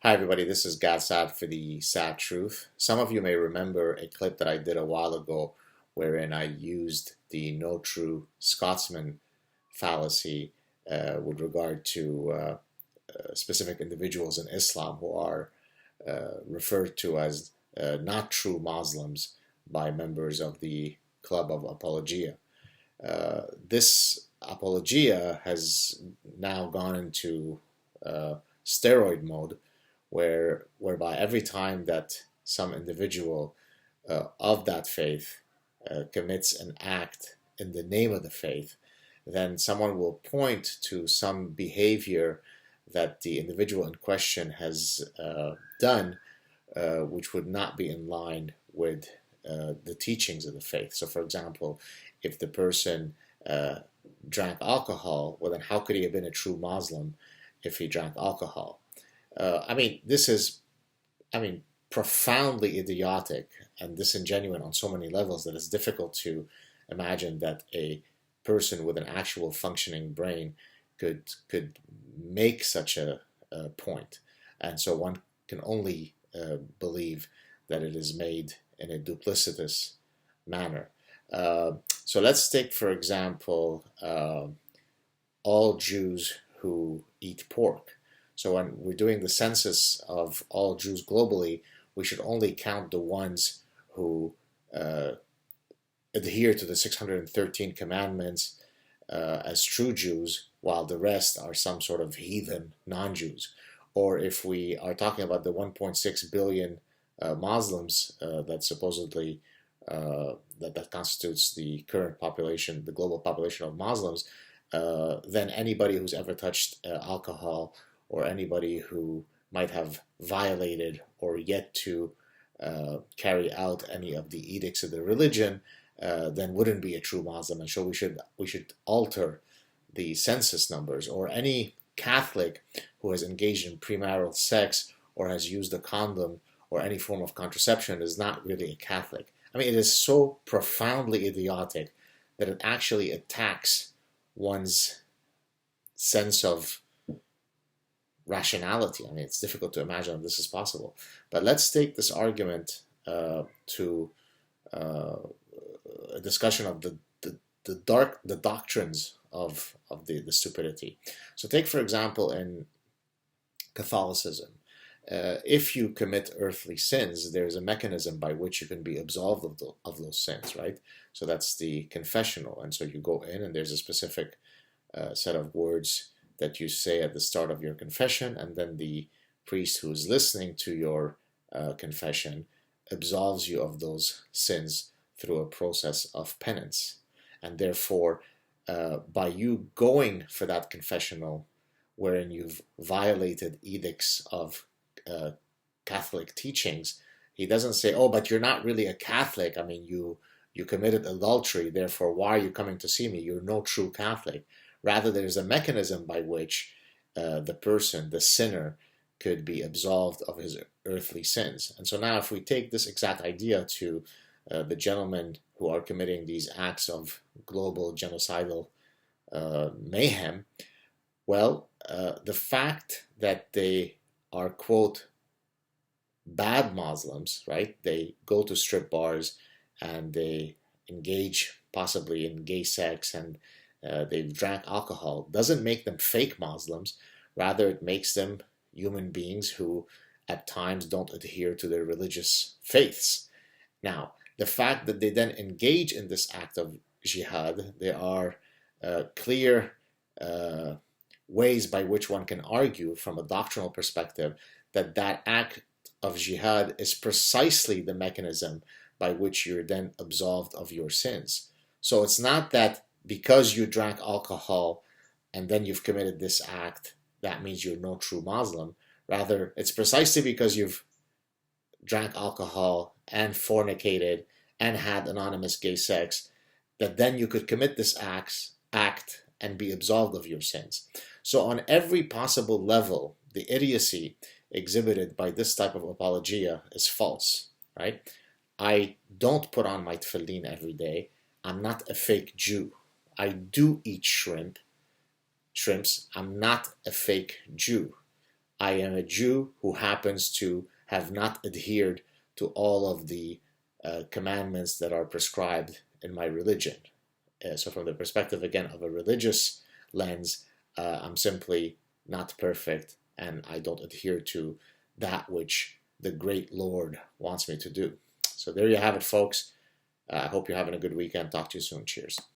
Hi everybody, this is Saad for the Sad Truth. Some of you may remember a clip that I did a while ago wherein I used the no true Scotsman fallacy with regard to specific individuals in Islam who are referred to as not true Muslims by members of the Club of Apologia. This apologia has now gone into steroid mode whereby every time that some individual of that faith commits an act in the name of the faith, then someone will point to some behavior that the individual in question has done, which would not be in line with the teachings of the faith. So, for example, if the person drank alcohol, well, then how could he have been a true Muslim if he drank alcohol? This is, profoundly idiotic and disingenuous on so many levels that it's difficult to imagine that a person with an actual functioning brain could make such a point. And so one can only believe that it is made in a duplicitous manner. So let's take, for example, all Jews who eat pork. So when we're doing the census of all Jews globally, we should only count the ones who adhere to the 613 commandments as true Jews, while the rest are some sort of heathen non-Jews. Or if we are talking about the 1.6 billion Muslims that supposedly that constitutes the current population, the global population of Muslims, then anybody who's ever touched alcohol, or anybody who might have violated or yet to carry out any of the edicts of the religion, then wouldn't be a true Muslim. And so we should alter the census numbers. Or any Catholic who has engaged in premarital sex or has used a condom or any form of contraception is not really a Catholic. It is so profoundly idiotic that it actually attacks one's sense of rationality. It's difficult to imagine that this is possible. But let's take this argument to a discussion of the doctrines of the stupidity. So take, for example, in Catholicism, if you commit earthly sins, there's a mechanism by which you can be absolved of those sins, right? So that's the confessional. And so you go in and there's a specific set of words that you say at the start of your confession, and then the priest who is listening to your confession absolves you of those sins through a process of penance. And therefore, by you going for that confessional, wherein you've violated edicts of Catholic teachings, he doesn't say, "Oh, but you're not really a Catholic. You committed adultery. Therefore, why are you coming to see me? You're no true Catholic." Rather, there's a mechanism by which the person, the sinner, could be absolved of his earthly sins. And so now if we take this exact idea to the gentlemen who are committing these acts of global genocidal mayhem, well, the fact that they are, quote, bad Muslims, right? They go to strip bars and they engage possibly in gay sex and they've drank alcohol, doesn't make them fake Muslims. Rather, it makes them human beings who at times don't adhere to their religious faiths. Now, the fact that they then engage in this act of jihad, there are clear ways by which one can argue from a doctrinal perspective that that act of jihad is precisely the mechanism by which you're then absolved of your sins. So it's not that because you drank alcohol and then you've committed this act, that means you're no true Muslim. Rather, it's precisely because you've drank alcohol and fornicated and had anonymous gay sex that then you could commit this act and be absolved of your sins. So on every possible level, the idiocy exhibited by this type of apologia is false, right? I don't put on my tefillin every day. I'm not a fake Jew. I do eat shrimps. I'm not a fake Jew. I am a Jew who happens to have not adhered to all of the commandments that are prescribed in my religion. So from the perspective, again, of a religious lens, I'm simply not perfect, and I don't adhere to that which the great Lord wants me to do. So there you have it, folks. I hope you're having a good weekend. Talk to you soon. Cheers.